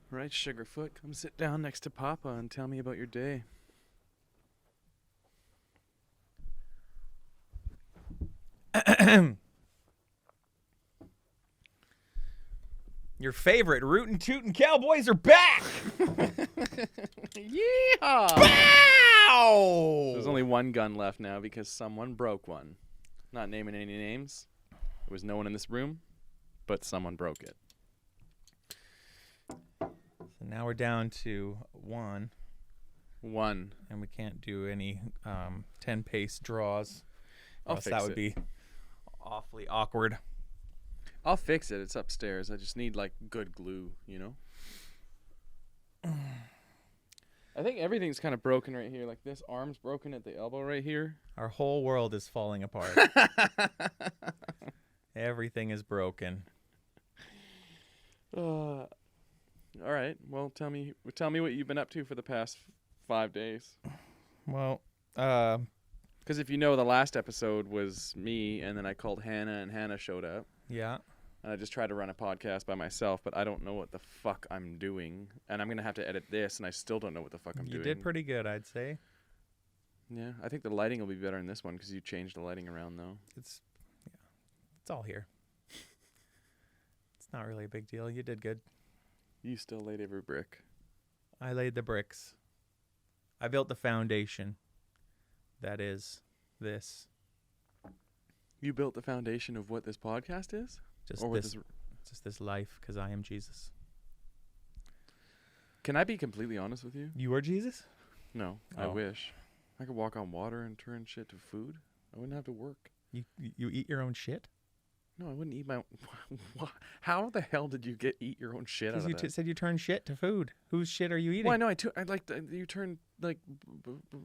Right, Sugarfoot, come sit down next to Papa and tell me about your day. Your favorite rootin' tootin' cowboys are back! Yeehaw! Bow! There's only one gun left now because someone broke one. Not naming any names. There was no one in this room, but someone broke it. So now we're down to one. One. And we can't do any 10-pace draws. I'll Else fix that would it. be awfully awkward. I'll fix it. It's upstairs. I just need, like, good glue, you know? I think everything's kind of broken right here. Like, this arm's broken at the elbow right here. Our whole world is falling apart. Everything is broken. All right. Well, tell me what you've been up to for the past 5 days. Well, because if you know, the last episode was me, and then I called Hannah, and Hannah showed up. yeah. And I just tried to run a podcast by myself, but I don't know what the fuck I'm doing. And I'm going to have to edit this, and I still don't know what the fuck I'm doing. You did pretty good, I'd say. Yeah, I think the lighting will be better in this one because you changed the lighting around, though. It's all here. It's not really a big deal. You did good. You still laid every brick. I laid the bricks. I built the foundation. That is this. You built the foundation of what this podcast is? Just Or what this. Just this life, because I am Jesus. Can I be completely honest with you? You are Jesus? No, I Oh. wish. I could walk on water and turn shit to food. I wouldn't have to work. You eat your own shit? No, I wouldn't eat my... How the hell did you eat your own shit out Because of you that? said you turn shit to food. Whose shit are you eating? Well, I know. You turned, like,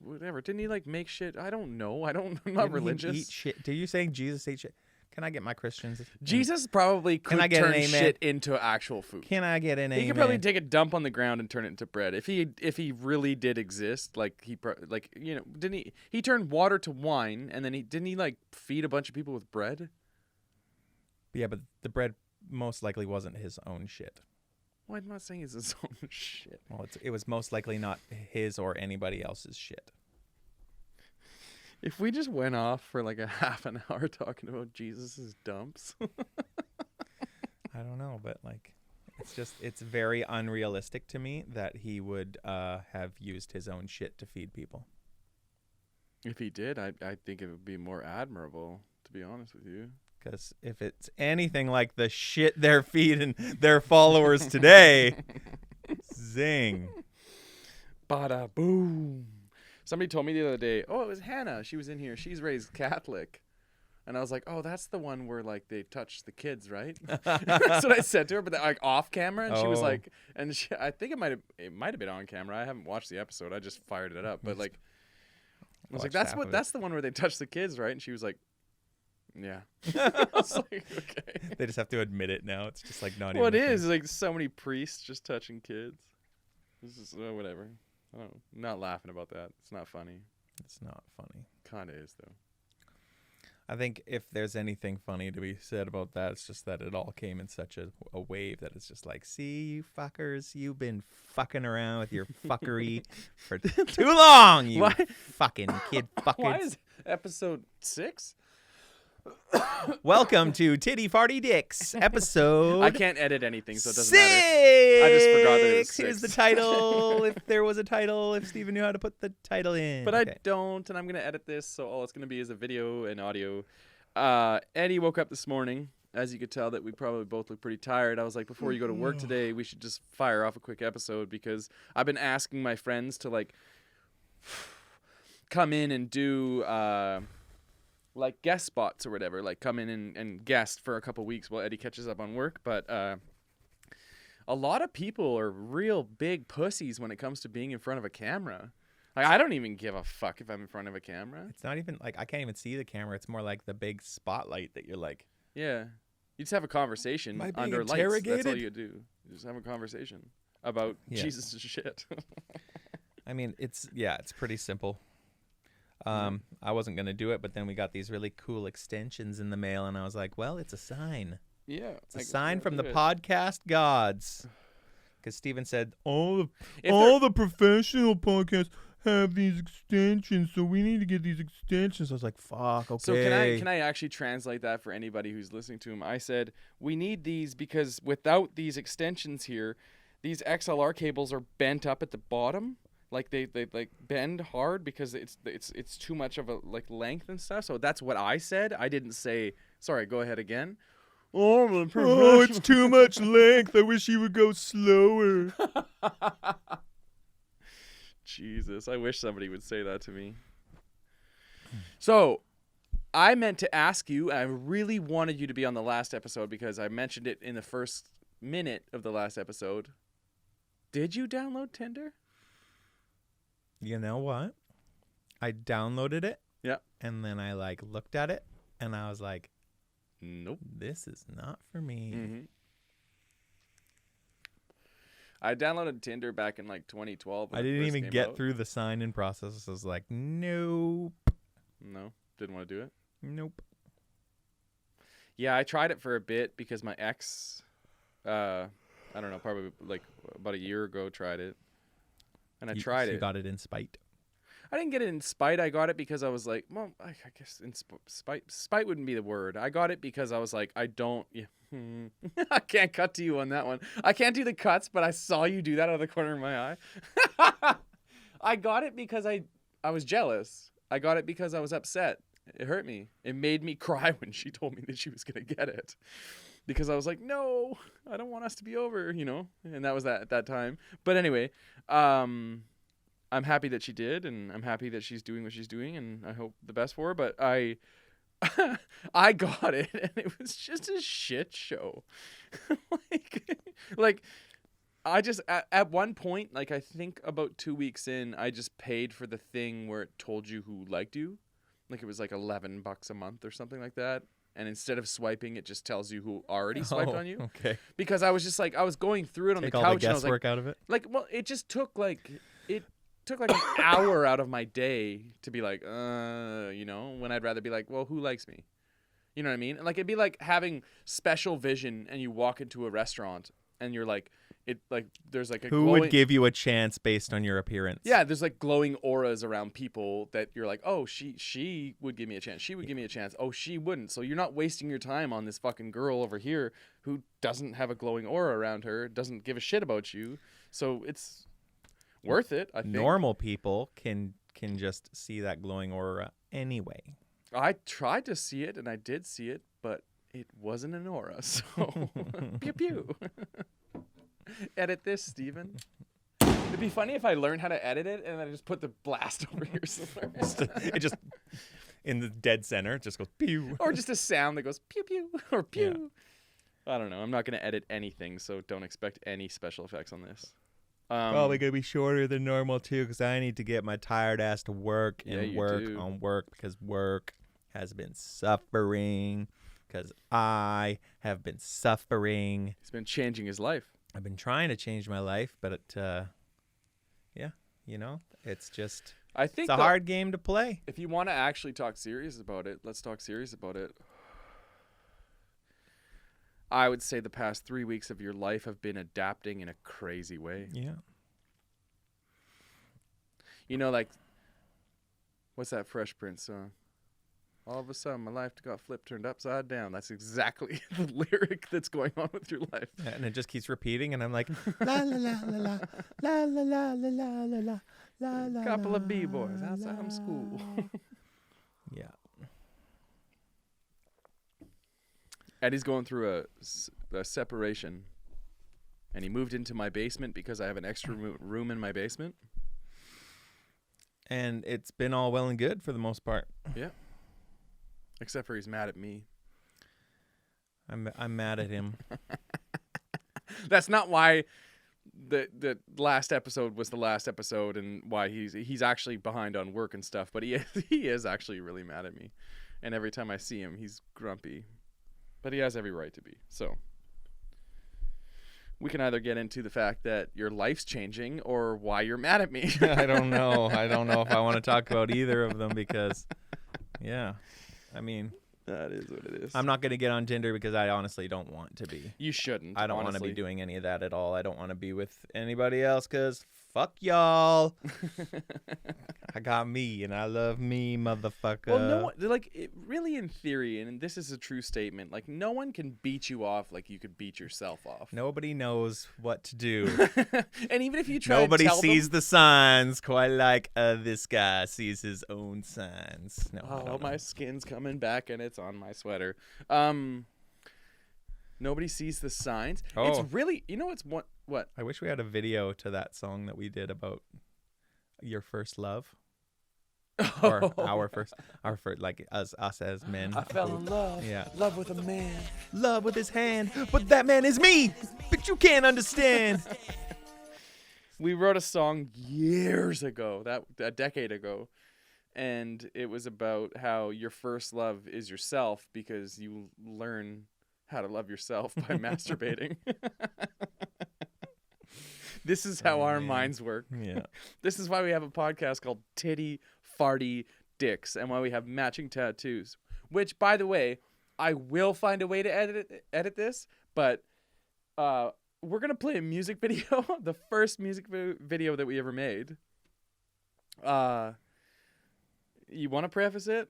whatever. Didn't he, like, make shit? I don't know. I'm not Didn't he religious. Eat shit. Do you saying Jesus ate shit? Can I get my Christians? Jesus probably could I get an turn amen? shit into actual food. Can I get an amen? He could probably take a dump on the ground and turn it into bread. If he really did exist, like didn't he turned water to wine, and then didn't he like feed a bunch of people with bread? Yeah, but the bread most likely wasn't his own shit. Well, I'm not saying it's his own shit. Well, it was most likely not his or anybody else's shit. If we just went off for like a half an hour talking about Jesus's dumps. I don't know, but like, it's very unrealistic to me that he would have used his own shit to feed people. If he did, I think it would be more admirable, to be honest with you. Because if it's anything like the shit they're feeding their followers today, zing. Bada boom. Somebody told me the other day, oh, it was Hannah. She was in here. She's raised Catholic. And I was like, oh, that's the one where, like, they touch the kids, right? That's what I said to her, but like off camera. And she was like, and I think it might have been on camera. I haven't watched the episode. I just fired it up. But, like, I was like, that's the one where they touch the kids, right? And she was like, yeah. I was like, okay. They just have to admit it now. It's just like not Well, even. it is. Like, so many priests just touching kids. This is, whatever. I don't know. I'm not laughing about that. It's not funny. It's not funny. Kind of is, though. I think if there's anything funny to be said about that, it's just that it all came in such a wave that it's just like, see, you fuckers, you've been fucking around with your fuckery for too long, you fucking kid fuckers. Why is episode 6? Welcome to Titty, Farty, Dicks, episode I can't edit anything, so it doesn't matter. I just forgot that it was 6. Here's the title, if there was a title, if Steven knew how to put the title in. But okay. I don't, and I'm going to edit this, so all it's going to be is a video and audio. Eddie woke up this morning. As you could tell that we probably both look pretty tired. I was like, before you go to work today, we should just fire off a quick episode because I've been asking my friends to, like, come in and do... like guest spots or whatever, like come in and guest for a couple weeks while Eddie catches up on work. But a lot of people are real big pussies when it comes to being in front of a camera. Like, I don't even give a fuck if I'm in front of a camera. It's not even like I can't even see the camera. It's more like the big spotlight that you're like. Yeah, you just have a conversation under lights. That's all you do. You just have a conversation about Jesus' shit. I mean, it's pretty simple. I wasn't going to do it, but then we got these really cool extensions in the mail, and I was like, well, it's a sign. Yeah. It's a sign from the podcast gods. Because Steven said all If the professional podcasts have these extensions, so we need to get these extensions. I was like, fuck, okay. So can I actually translate that for anybody who's listening to him? I said we need these because without these extensions here, these XLR cables are bent up at the bottom. Like they like bend hard because it's too much of a like length and stuff. So that's what I said. I didn't say. Sorry, go ahead again. Oh, it's too much length. I wish you would go slower. Jesus, I wish somebody would say that to me. So, I meant to ask you, I really wanted you to be on the last episode because I mentioned it in the first minute of the last episode. Did you download Tinder? You know what? I downloaded it. Yeah. And then I like looked at it and I was like, nope. This is not for me. Mm-hmm. I downloaded Tinder back in like 2012. I didn't even get through the sign-in process. I was like, nope. No, didn't want to do it? Nope. Yeah, I tried it for a bit because my ex, I don't know, probably like about a year ago tried it. And I tried it. You got it in spite? I didn't get it in spite. I got it because I was like, well, I guess in spite wouldn't be the word. I got it because I was like, I don't. Yeah, I can't cut to you on that one. I can't do the cuts, but I saw you do that out of the corner of my eye. I got it because I was jealous. I got it because I was upset. It hurt me. It made me cry when she told me that she was going to get it. Because I was like, no, I don't want us to be over, you know? And that was that at that time. But anyway, I'm happy that she did, and I'm happy that she's doing what she's doing, and I hope the best for her. But I got it, and it was just a shit show. like I just at one point, like I think about 2 weeks in, I just paid for the thing where it told you who liked you, like it was like $11 a month or something like that. And instead of swiping, it just tells you who already swiped on you. Okay. Because I was just like, I was going through it on the couch. All the and I was guesswork like, out of it. Like, well, it just took like an hour out of my day to be like, you know, when I'd rather be like, well, who likes me? You know what I mean? Like, it'd be like having special vision and you walk into a restaurant and you're like, there's like a who would give you a chance based on your appearance? Yeah, there's like glowing auras around people that you're like, oh, she would give me a chance. She would give me a chance. Oh, she wouldn't. So you're not wasting your time on this fucking girl over here who doesn't have a glowing aura around her, doesn't give a shit about you. So it's worth it, I think. Normal people can just see that glowing aura anyway. I tried to see it, and I did see it, but it wasn't an aura. So pew pew. Edit this, Steven. It'd be funny if I learned how to edit it and then I just put the blast over here somewhere. It just in the dead center, it just goes pew. Or just a sound that goes pew pew or pew. Yeah. I don't know. I'm not going to edit anything, so don't expect any special effects on this. Probably going to be shorter than normal too, because I need to get my tired ass to work and work on work, because work has been suffering. Because I have been suffering. He's been changing his life. I've been trying to change my life, but yeah, you know, it's just it's a hard game to play. If you want to actually talk serious about it, let's talk serious about it. I would say the past 3 weeks of your life have been adapting in a crazy way. Yeah. You know, like, what's that Fresh Prince song? All of a sudden, my life got flipped, turned upside down. That's exactly the lyric that's going on with your life. Yeah, and it just keeps repeating, and I'm like, la la la la la la la la la la la la. Couple of B-boys outside of school. Yeah. Eddie's going through a separation, and he moved into my basement because I have an extra room in my basement. And it's been all well and good for the most part. Yeah. Except for he's mad at me. I'm mad at him. That's not why the last episode was the last episode, and why he's actually behind on work and stuff. But he is actually really mad at me, and every time I see him, he's grumpy. But he has every right to be. So we can either get into the fact that your life's changing or why you're mad at me. I don't know. I don't know if I want to talk about either of them because, yeah. I mean, That is what it is. I'm not going to get on Tinder because I honestly don't want to be. You shouldn't. I don't want to honestly. be doing any of that at all. I don't want to be with anybody else because fuck y'all. I got me and I love me, motherfucker. Well, no one, like, really in theory, and this is a true statement, like, no one can beat you off like you could beat yourself off. Nobody knows what to do. And even if you try Nobody to tell sees them, the signs quite like this guy sees his own signs. No, I oh, don't my know. skin's coming back and it's on my sweater. Nobody sees the signs. Oh. It's really, you know, it's what? I wish we had a video to that song that we did about your first love. Or our first, like us as men. I fell in love. Yeah. Love with a man. Love with his hand, but that man is me. But you can't understand. We wrote a song years ago, a decade ago, and it was about how your first love is yourself because you learn how to love yourself by masturbating. This is how our minds work. Yeah. This is why we have a podcast called Titty, Farty, Dicks, and why we have matching tattoos. Which, by the way, I will find a way to edit this, but we're going to play a music video, the first music video that we ever made. You want to preface it?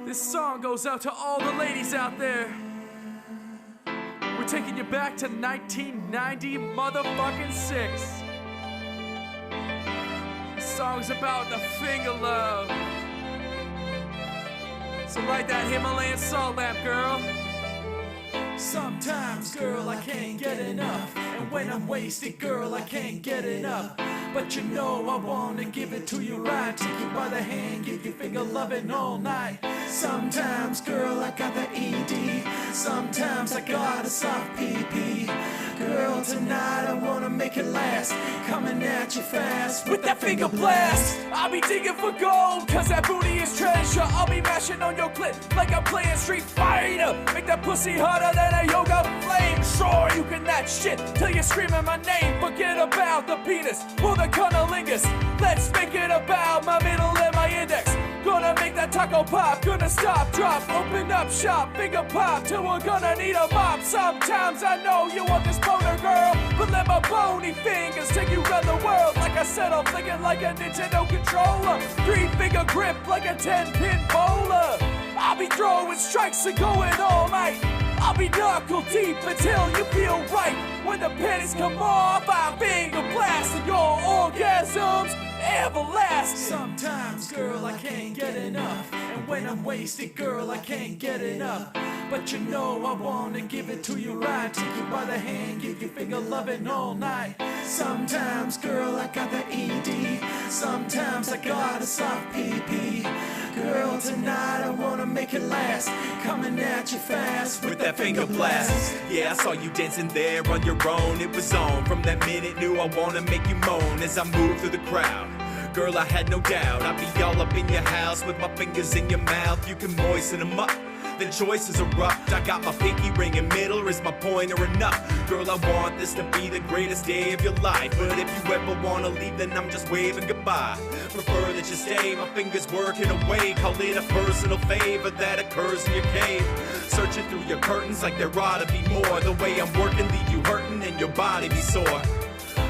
This song goes out to all the ladies out there. We're taking you back to 1990 motherfucking 6. This song's about the finger love. So light that Himalayan salt lamp, girl. Sometimes, girl, I can't get enough. And when I'm wasted, girl, I can't get enough. But you know I wanna give it to you right. Take you by the hand, give you finger loving all night. Sometimes, girl, I got the ED. Sometimes I got a soft PP. Girl, tonight I wanna make it last. Coming at you fast with that finger blast. I'll be digging for gold, cause that booty is treasure. I'll be mashing on your clit like I'm playing Street Fighter. Make that pussy hotter than a yoga flame. Sure, you can that shit till you're screaming my name. Forget about the penis or the cunnilingus. Let's make it about my middle and my index. Gonna make that taco pop, gonna stop, drop, open up shop, finger pop, till we're gonna need a mop. Sometimes I know you want this boner, girl, but let my bony fingers take you around the world. Like I said, I'm thinking like a Nintendo controller, 3-finger grip like a 10-pin bowler. I'll be throwing strikes and going all night. I'll be knuckle deep until you feel right. When the panties come off, I finger blast and your orgasms everlasting. Sometimes, girl, I can't get enough. And when I'm wasted, girl, I can't get enough. But you know I wanna give it to you right. Take you by the hand, give you finger loving all night. Sometimes, girl, I got the ED. Sometimes I got a soft PP. Girl, tonight I wanna make it last. Coming at you fast with that finger blast. Yeah, I saw you dancing there on your own. It was on from that minute. Knew I wanna make you moan as I move through the crowd. Girl, I had no doubt I'd be all up in your house with my fingers in your mouth. You can moisten them up. The choices are rough. I got my pinky ring in middle. Is my pointer enough? Girl, I want this to be the greatest day of your life. But if you ever wanna leave, then I'm just waving goodbye. Prefer that you stay. My fingers working away. Call it a personal favor that occurs in your cave. Searching through your curtains like there ought to be more. The way I'm working, leave you hurting and your body be sore.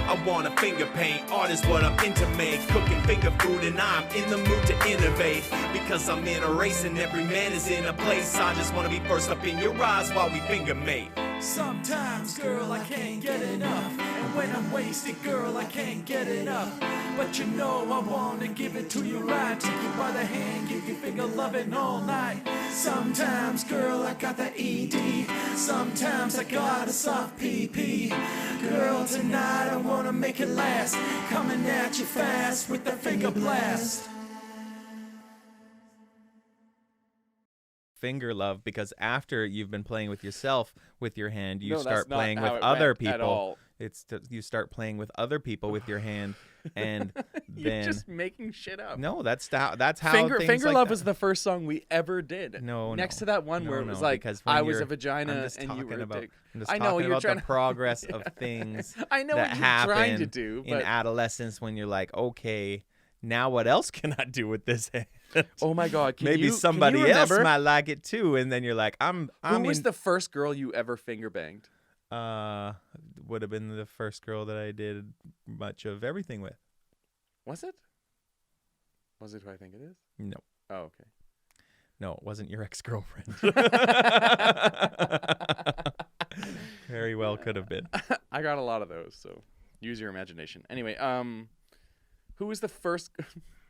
I want a finger paint, art is what I'm into make. Cooking finger food and I'm in the mood to innovate. Because I'm in a race and every man is in a place. I just wanna be first up in your eyes while we finger mate. Sometimes, girl, I can't get enough. And when I'm wasted, girl, I can't get enough. But you know I wanna give it to you right. Take you by the hand, give you finger loving all night. Sometimes, girl, I got the ED. Sometimes I got a soft PP. Girl, tonight I wanna make it last. Coming at you fast with the finger blast. Finger love, because after you've been playing with yourself with your hand, you No, that's start not playing how with it other went at people. all. You start playing with other people with your hand, and You're then just making shit up. no, that's how Finger things like Love that. was the first song we ever did. No, next no. to that one where it No, was no, like because when I was a you're- vagina I'm just and you talking were a about, dick. I'm just I know talking you're about trying the to progress of things I know that what you're happen trying to do, in but adolescence when you're like, okay, Now what else can I do with this hand? Oh my God! Maybe can somebody you else remember might like it too. And then you're like, who was the first girl you ever finger banged? would have been the first girl that I did much of everything with. Was it? Was it who I think it is? No. Oh, okay. No, it wasn't your ex-girlfriend. Very well could have been. I got a lot of those, so use your imagination. Anyway, who was the first?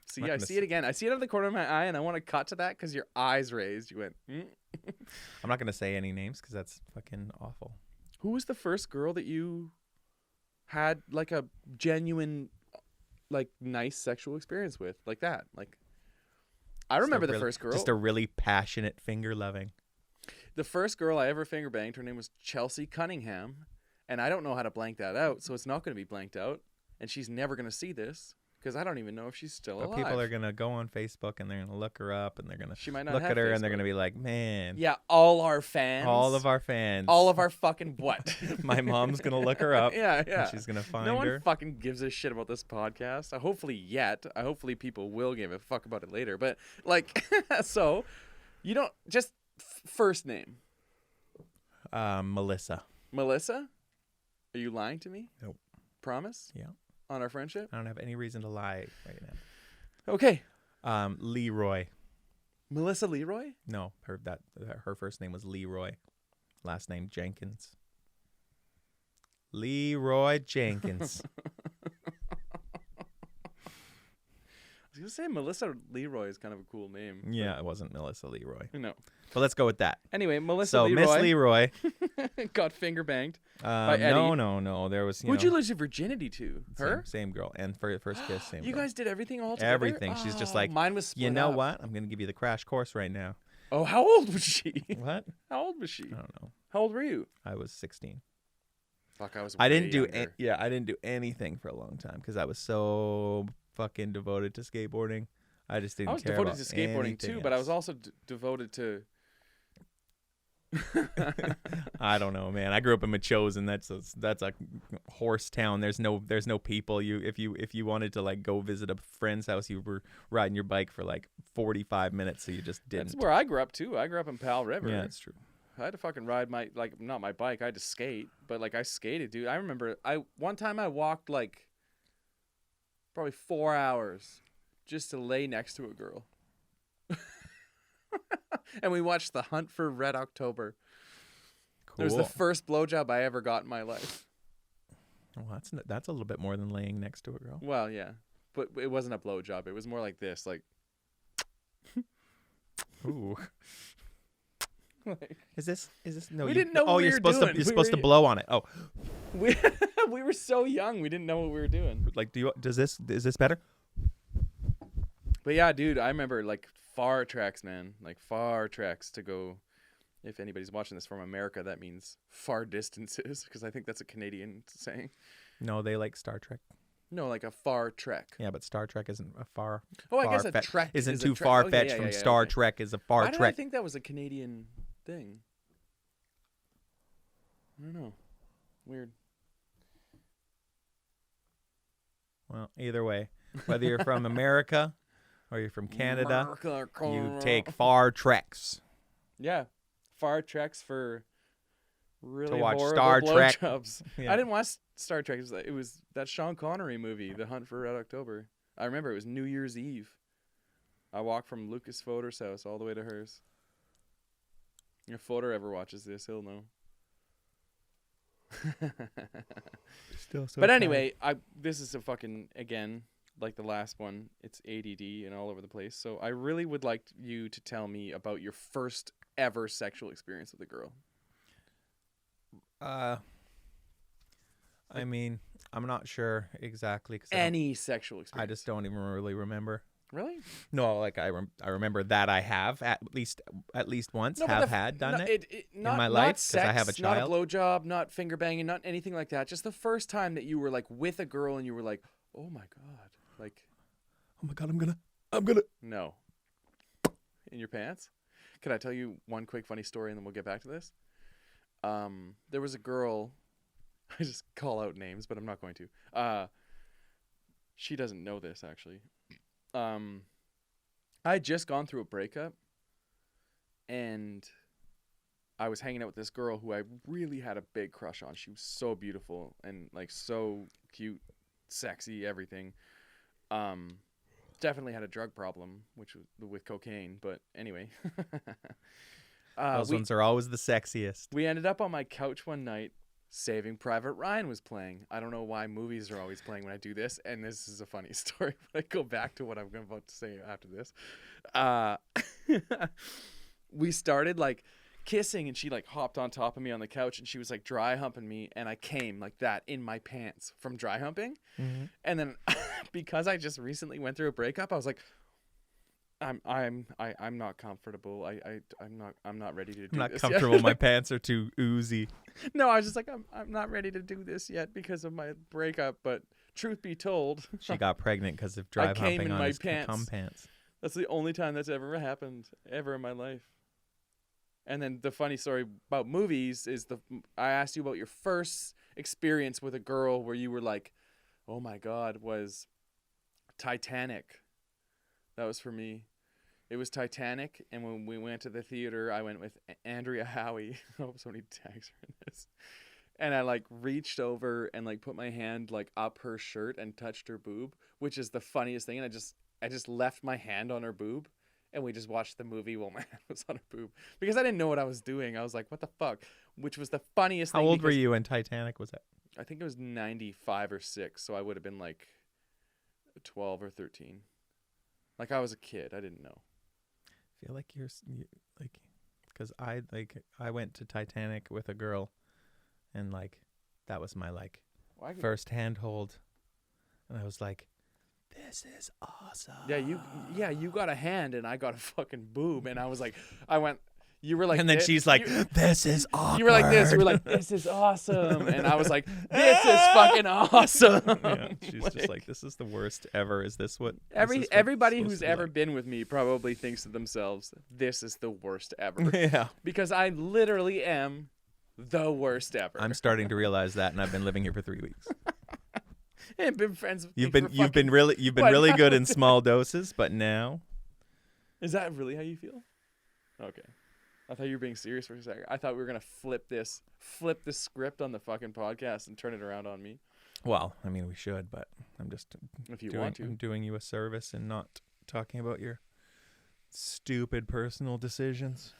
See, I see it again. I see it out of the corner of my eye, and I want to cut to that because your eyes raised. You went. I'm not gonna say any names because that's fucking awful. Who was the first girl that you had like a genuine, like nice sexual experience with, like that? Like, I remember the first girl. Just a really passionate finger loving. The first girl I ever finger banged, her name was Chelsea Cunningham, and I don't know how to blank that out, so it's not going to be blanked out, and she's never going to see this because I don't even know if she's still alive. But people are going to go on Facebook and they're going to look her up and they're going to look at her Facebook. and they're going to be like, man. Yeah, all our fans. All of our fans. All of our fucking what? My mom's going to look her up. Yeah. And she's going to find her. No one fucking gives a shit about this podcast. Hopefully people will give a fuck about it later. But like, so you don't just first name. Melissa. Melissa? Are you lying to me? Nope. Promise? Yeah. On our friendship? I don't have any reason to lie right now. Okay. Leroy. Melissa Leroy? No, her first name was Leroy. Last name Jenkins. Leroy Jenkins. I was going to say Melissa Leroy is kind of a cool name. Yeah, it wasn't Melissa Leroy. No. But let's go with that. Anyway, Melissa so Leroy. Miss Leroy got finger banged by Eddie. No. There was. Who'd you lose your virginity to? Her? Same girl. And for your first kiss, same You girl. guys did everything all together? Everything. She's just like, mine was split you know up. what? I'm going to give you the crash course right now. Oh, how old was she? What? How old was she? I don't know. How old were you? I was 16. Fuck, I was. I didn't do younger. I didn't do anything for a long time because I was so fucking devoted to skateboarding. I just didn't. I was care devoted about to skateboarding too, but I was else. also devoted to. I don't know, man. I grew up in Machosen. That's a horse town. There's no people. If you wanted to like go visit a friend's house, you were riding your bike for like 45 minutes, so you just didn't. That's where I grew up too. I grew up in Pal River. Yeah, that's true. I had to fucking ride not my bike. I had to skate, but like I skated, dude. I remember one time I walked like probably 4 hours just to lay next to a girl. And we watched The Hunt for Red October. Cool. It was the first blowjob I ever got in my life. Well, that's a little bit more than laying next to a girl. Well, yeah, but it wasn't a blowjob. It was more like this, like. Ooh. Like, Is this no? We didn't know what we you're were supposed doing. to. You're supposed to blow on it. Oh, we were so young. We didn't know what we were doing. like is this better? But yeah, dude, I remember like far treks, man. Like far treks to go. If anybody's watching this from America, that means far distances, because I think that's a Canadian saying. No, they like Star Trek. No, like a far trek. Yeah, but Star Trek isn't a far. Oh, I guess a trek isn't is a too trek. far Okay, fetched yeah, from yeah, Star okay. Trek is a far Why did I trek. think that was a Canadian thing? I don't know. Weird. Well, either way, whether you're from America or you're from Canada, you take far treks. Yeah, far treks for really watch horrible Star Trek. blowjobs. Yeah. I didn't watch Star Trek. It was that Sean Connery movie, The Hunt for Red October. I remember it was New Year's Eve. I walked from Lucas Foder's house all the way to hers. If Foder ever watches this, he'll know. Still so But anyway, this is a fucking, again, like the last one, it's ADD and all over the place. So I really would like you to tell me about your first ever sexual experience with a girl. I mean, I'm not sure exactly. Any sexual I experience. just don't even really remember. Really? No, like I remember that I have at least once No, but done no, it. not, my not life, 'cause sex, I have a child. Not a blowjob, not finger banging, not anything like that. Just the first time that you were like with a girl and you were like, oh my God. Like, Oh my God, I'm gonna. no. In your pants? Can I tell you one quick funny story and then we'll get back to this? There was a girl, I just call out names, but I'm not going to. She doesn't know this actually. I had just gone through a breakup, and I was hanging out with this girl who I really had a big crush on. She was so beautiful and like so cute, sexy, everything. Definitely had a drug problem, which was with cocaine. But anyway, Those ones are always the sexiest. we ended up on my couch one night. Saving Private Ryan was playing. I don't know why movies are always playing when I do this, and this is a funny story, but I go back to what I'm about to say after this. We started like kissing, and she like hopped on top of me on the couch, and she was like dry humping me, and I came like that in my pants from dry humping. Mm-hmm. And then because I just recently went through a breakup, I was like, I'm not comfortable. I'm not ready to do this. I'm not yet. comfortable. My pants are too oozy. No, I was just like, I'm not ready to do this yet because of my breakup. But truth be told, She got pregnant because of dry came humping in on my his pants. cum pants. that's the only time that's ever happened ever in my life. And then the funny story about movies is I asked you about your first experience with a girl where you were like, oh my God, was Titanic. That was for me. It was Titanic, and when we went to the theater, I went with Andrea Howie. I hope somebody tags her in this. And I like reached over and like put my hand like up her shirt and touched her boob, which is the funniest thing. And I just left my hand on her boob, and we just watched the movie while my hand was on her boob because I didn't know what I was doing. I was like, what the fuck? Which was the funniest thing. How old were you when Titanic was that? I think it was 95 or 6, so I would have been like 12 or 13. Like I was a kid. I didn't know. I feel like you're like, because I went to Titanic with a girl, and like that was my like first handhold, and I was like, this is awesome. Yeah, you got a hand and I got a fucking boob, and I was like, you were like, and then she's like, this is awkward. You were like this. You were like, this is awesome, and I was like, this is fucking awesome. Yeah, she's just like, this is the worst ever. Is this what? Everybody who's ever been with me probably thinks to themselves, this is the worst ever. Yeah. Because I literally am the worst ever. I'm starting to realize that, and I've been living here for 3 weeks. I've been friends with You've been really good in small doses, but now. Is that really how you feel? Okay. I thought you were being serious for a second. I thought we were gonna flip the script on the fucking podcast and turn it around on me. Well, I mean, we should, but I'm just I'm doing you a service and not talking about your stupid personal decisions.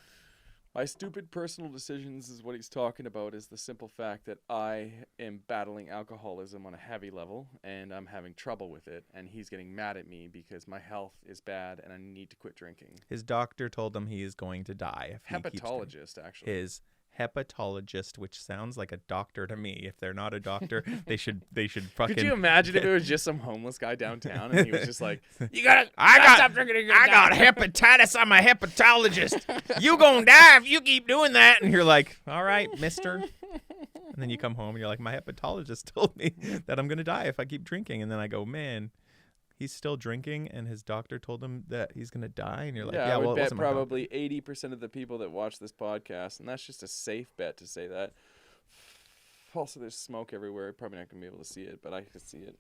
My stupid personal decisions is what he's talking about, is the simple fact that I am battling alcoholism on a heavy level, and I'm having trouble with it, and he's getting mad at me because my health is bad and I need to quit drinking. His doctor told him he is going to die if he keeps drinking. Hepatologist, actually. His hepatologist, which sounds like a doctor to me. If they're not a doctor, they should fucking. Could you imagine if it was just some homeless guy downtown and he was just like, I got hepatitis. I'm a hepatologist. You gonna die if you keep doing that. And you're like, all right, mister. And then you come home and you're like, my hepatologist told me that I'm gonna die if I keep drinking. And then I go, man, he's still drinking, and his doctor told him that he's gonna die. And you're like, I would well, it bet wasn't my doctor. probably 80% of the people that watch this podcast, and that's just a safe bet to say that. Also, there's smoke everywhere. Probably not gonna be able to see it, but I can see it.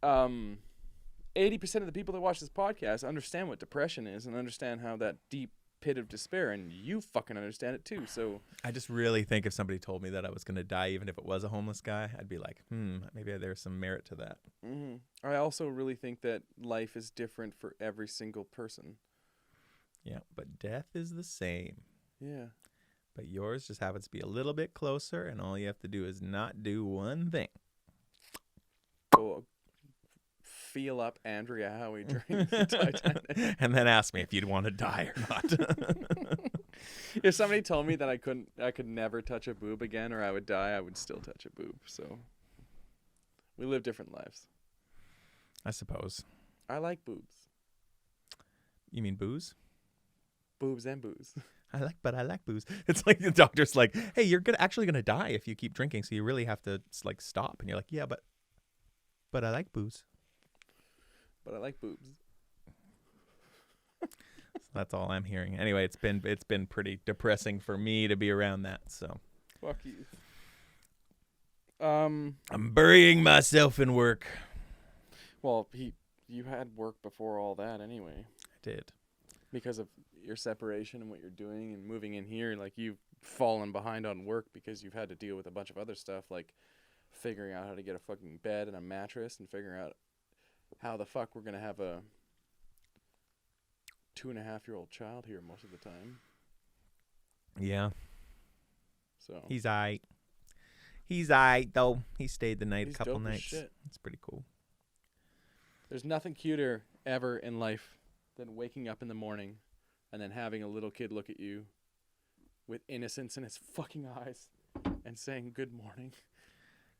80% of the people that watch this podcast understand what depression is and understand how that deep pit of despair, and you fucking understand it too. So I just really think if somebody told me that I was going to die, even if it was a homeless guy, I'd be like, maybe there's some merit to that. Mm-hmm. I also really think that life is different for every single person. Yeah, but death is the same. Yeah. But yours just happens to be a little bit closer, and all you have to do is not do one thing. Go feel up Andrea Howie during the Titanic. And then ask me if you'd want to die or not. If somebody told me that I could never touch a boob again or I would die, I would still touch a boob. So we live different lives. I suppose. I like boobs. You mean booze? Boobs and booze. I like booze. It's like the doctor's like, hey, you're actually gonna die if you keep drinking, so you really have to like stop. And you're like, yeah, but I like booze. But I like boobs. So that's all I'm hearing. Anyway, it's been pretty depressing for me to be around that. So fuck you. I'm burying myself in work. Well, you had work before all that anyway. I did. Because of your separation and what you're doing and moving in here, like you've fallen behind on work because you've had to deal with a bunch of other stuff, like figuring out how to get a fucking bed and a mattress and figuring out how the fuck we're going to have a 2.5-year-old child here most of the time. Yeah. So He's aight. He's aight, though. He stayed the night He's a couple dope as nights. shit. It's pretty cool. There's nothing cuter ever in life than waking up in the morning and then having a little kid look at you with innocence in his fucking eyes and saying good morning.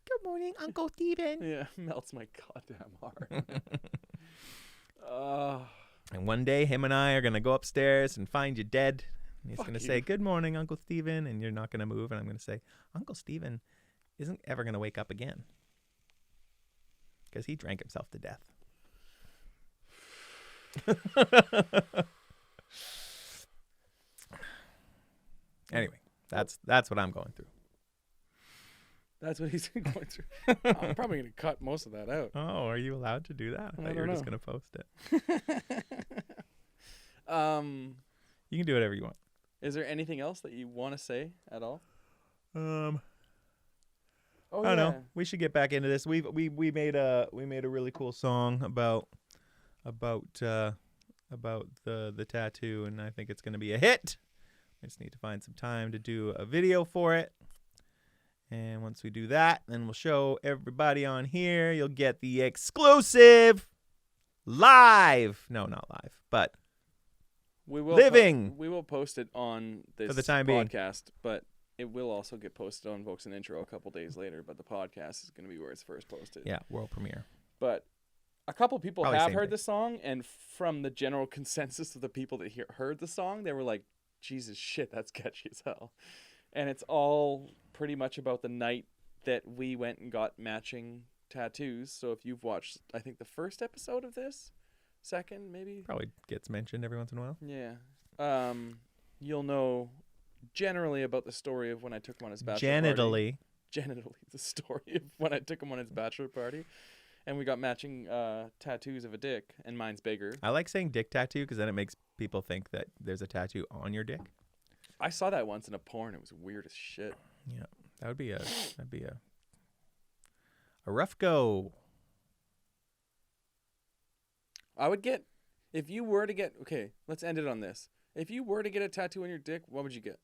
Good morning, Uncle Steven. Yeah, melts my goddamn heart. And one day, him and I are going to go upstairs and find you dead. And he's Fuck going to you. say, good morning, Uncle Steven. And you're not going to move. And I'm going to say, Uncle Steven isn't ever going to wake up again. Because he drank himself to death. Anyway, that's what I'm going through. That's what he's going through. I'm probably going to cut most of that out. Oh, are you allowed to do that? I thought you were just going to post it. You can do whatever you want. Is there anything else that you want to say at all? Oh, Oh, I don't know. We should get back into this. We made a really cool song about the tattoo, and I think it's going to be a hit. We just need to find some time to do a video for it. And once we do that, then we'll show everybody on here. You'll get the exclusive live. No, not live, but We will living. we will post it on this For the time being. podcast, but it will also get posted on Vokes and Intro a couple days later. But the podcast is going to be where it's first posted. Yeah, world premiere. But a couple people Probably have same heard day. the song, and from the general consensus of the people that heard the song, they were like, Jesus shit, that's catchy as hell. And it's all pretty much about the night that we went and got matching tattoos. So if you've watched, I think, the first episode of this, second maybe, Probably gets mentioned every once in a while. yeah, you'll know generally about the story of when I took him on his bachelor Genitally. party. The story of when I took him on his bachelor party, and we got matching tattoos of a dick, and mine's bigger. I like saying dick tattoo because then it makes people think that there's a tattoo on your dick. I saw that once in a porn. It was weird as shit. Yeah, that'd be a rough go. I would get, if you were to get, okay, let's end it on this. If you were to get a tattoo on your dick, what would you get?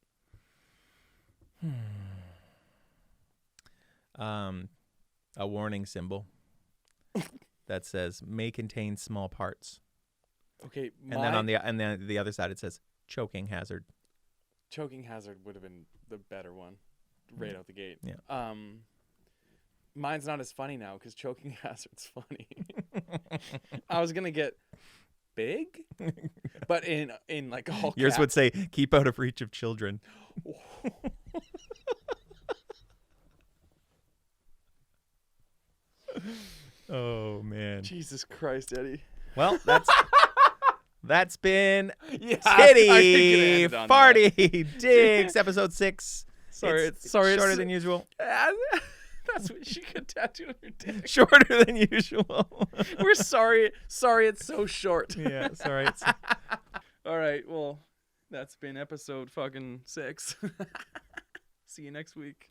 A warning symbol that says may contain small parts, Okay, and then on the other side it says choking hazard. choking hazard would have been the better one, right out the gate. Yeah. Mine's not as funny now because choking hazard's funny. I was gonna get big, but in like all Yours caps. would say keep out of reach of children. Oh man. Jesus Christ, Eddie. Well, that's been Yeah, Titty, Farty, Digs, episode 6. Sorry, It's sorry, shorter it's- than usual. That's what she got tattooed on your dick. Shorter than usual. We're sorry. Sorry, it's so short. Yeah, sorry. All right. Well, that's been episode fucking 6. See you next week.